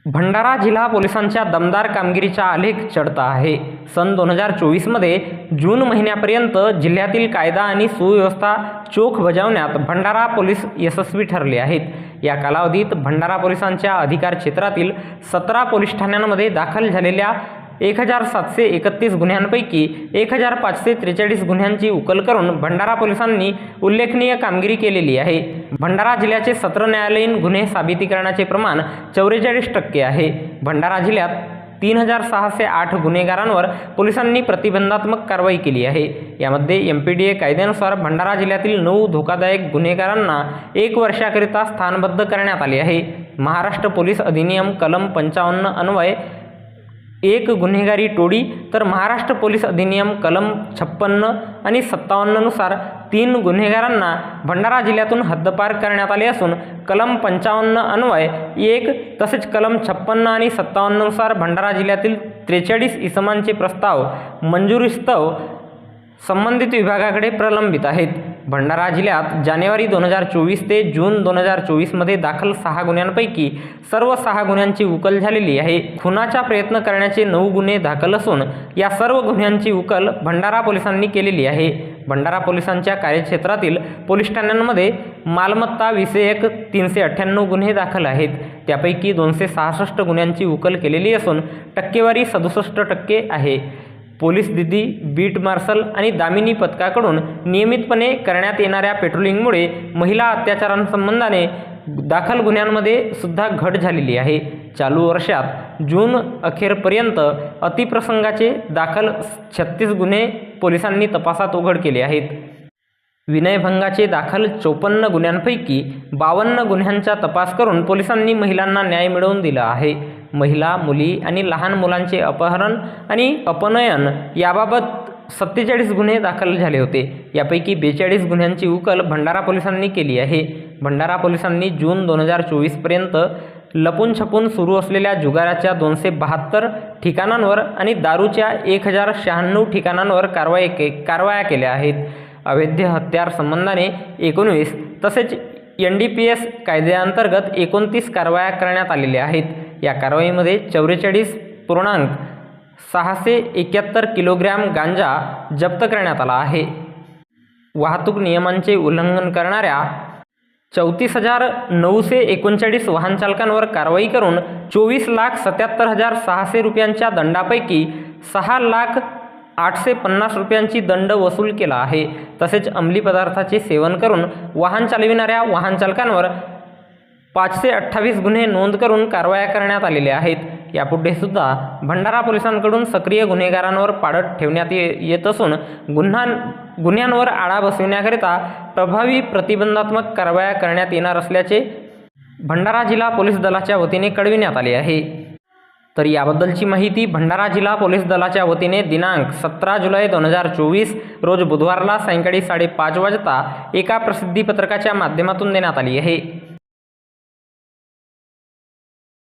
भंडारा जिल्हा पोलिसांच्या दमदार कामगिरीचा आलेख चढता आहे. सन 2024मध्ये जून महिन्यापर्यंत जिल्ह्यातील कायदा आणि सुव्यवस्था चोख बजावण्यात भंडारा पोलीस यशस्वी ठरले आहेत. या कालावधीत भंडारा पोलिसांच्या अधिकार क्षेत्रातील 17 पोलीस ठाण्यांमध्ये दाखल झालेल्या 1731 गुन्ह्यांपैकी 1543 गुन्ह्यांची उकल करून भंडारा पोलिसांनी उल्लेखनीय कामगिरी केलेली आहे. भंडारा जिल्ह्याचे सत्र न्यायालयीन गुन्हे साबितीकरणाचे प्रमाण 44% आहे. भंडारा जिल्ह्यात 3608 गुन्हेगारांवर पोलिसांनी प्रतिबंधात्मक कारवाई केली आहे. यामध्ये MPDA कायद्यानुसार भंडारा जिल्ह्यातील 9 धोकादायक गुन्हेगारांना 1 वर्षाकरिता स्थानबद्ध करण्यात आले आहे. महाराष्ट्र पोलीस अधिनियम कलम 55 अन्वये 1 गुन्हेगारी टोळी तर महाराष्ट्र पोलीस अधिनियम कलम 56 आणि 57 नुसार 3 गुन्हेगारांना भंडारा जिल्ह्यातून हद्दपार करण्यात आले असून कलम 55 अन्वये 1 तसेच कलम 56 आणि 57 नुसार भंडारा जिल्ह्यातील 43 इसमांचे प्रस्ताव मंजुरीस्तव संबंधित विभागाकडे प्रलंबित आहेत. भंडारा जिल्ह्यात जानेवारी 2024 ते जून 2024मध्ये दाखल 6 गुन्ह्यांपैकी सर्व 6 गुन्ह्यांची उकल झालेली आहे. खुनाचा प्रयत्न करण्याचे 9 गुन्हे दाखल असून या सर्व गुन्ह्यांची उकल भंडारा पोलिसांनी केलेली आहे. भंडारा पोलिसांच्या कार्यक्षेत्रातील पोलीस ठाण्यांमध्ये मालमत्ता विषयक 398 गुन्हे दाखल आहेत. त्यापैकी 266 गुन्ह्यांची उकल केलेली असून टक्केवारी 67% आहे. पोलीस दिदी, बीट मार्शल आणि दामिनी पथकाकडून नियमितपणे करण्यात येणाऱ्या पेट्रोलिंगमुळे महिला अत्याचारांसंबंधाने दाखल गुन्ह्यांमध्ये सुद्धा घट झालेली आहे. चालू वर्षात जून अखेरपर्यंत अतिप्रसंगाचे दाखल 36 गुन्हे पोलिसांनी तपासात उघड केले आहेत. विनयभंगाचे दाखल 54 गुन्ह्यांपैकी 52 गुन्ह्यांचा तपास करून पोलिसांनी महिलांना न्याय मिळवून दिला आहे. महिला, मुली आणि लहान मुलांचे अपहरण आणि अपनयन याबाबत 47 गुन्हे दाखल झाले होते. यापैकी 42 गुन्ह्यांची उकल भंडारा पोलिसांनी केली आहे. भंडारा पोलिसांनी जून 2024पर्यंत लपून छपून सुरू असलेल्या जुगाराच्या 272 ठिकाणांवर आणि दारूच्या 1096 ठिकाणांवर कारवाया केल्या आहेत. अवैध हत्यार संबंधाने 19 तसेच NDPS कायद्याअंतर्गत 29 कारवाया करण्यात आलेल्या आहेत. या कारवाईमध्ये 44.671 किलोग्रॅम गांजा जप्त करण्यात आला आहे. वाहतूक नियमांचे उल्लंघन करणाऱ्या 34,939 वाहन चालकांवर कारवाई करून 24,77,600 रुपयांच्या दंडापैकी 6,08,50 रुपयांची दंड वसूल केला आहे. तसेच अंमली पदार्थाचे सेवन करून वाहन चालविणाऱ्या वाहन चालकांवर 528 गुन्हे नोंद करून कारवाया करण्यात आलेल्या आहेत. यापुढे सुद्धा भंडारा पोलिसांकडून सक्रिय गुन्हेगारांवर पाळत ठेवण्यात येत असून गुन्ह्यांवर आळा बसविण्याकरिता प्रभावी प्रतिबंधात्मक कारवाया करण्यात येणार असल्याचे भंडारा जिल्हा पोलीस दलाच्या वतीने कळविण्यात आले आहे. तर याबद्दलची माहिती भंडारा जिल्हा पोलीस दलाच्या वतीने दिनांक 17 जुलै 2024 रोज बुधवारला सायंकाळी 5:30 वाजता एका प्रसिद्धीपत्रकाच्या माध्यमातून देण्यात आली आहे.